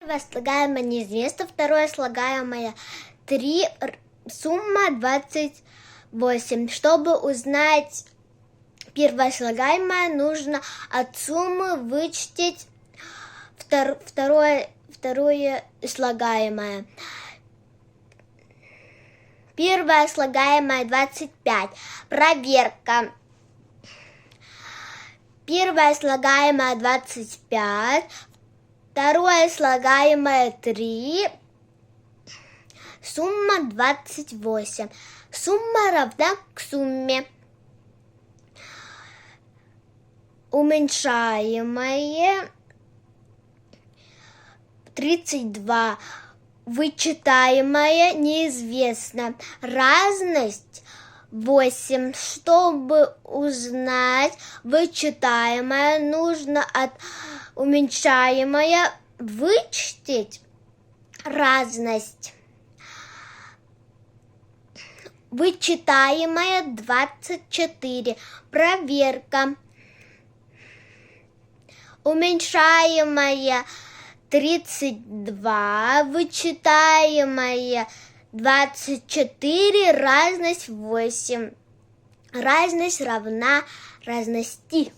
Первое слагаемое неизвестно, второе слагаемое 3, сумма 28. Чтобы узнать первое слагаемое, нужно от суммы вычесть второе слагаемое. Первое слагаемое 25. Проверка. Первое слагаемое 25. Второе слагаемое 3. Сумма 28. Сумма равна к сумме. Уменьшаемое 32. Вычитаемое неизвестно. Разность 8. Чтобы узнать вычитаемое, нужно от уменьшаемое вычесть разность. Вычитаемое 24. Проверка. Уменьшаемое 32, вычитаемое 24, разность 8. Разность равна разности.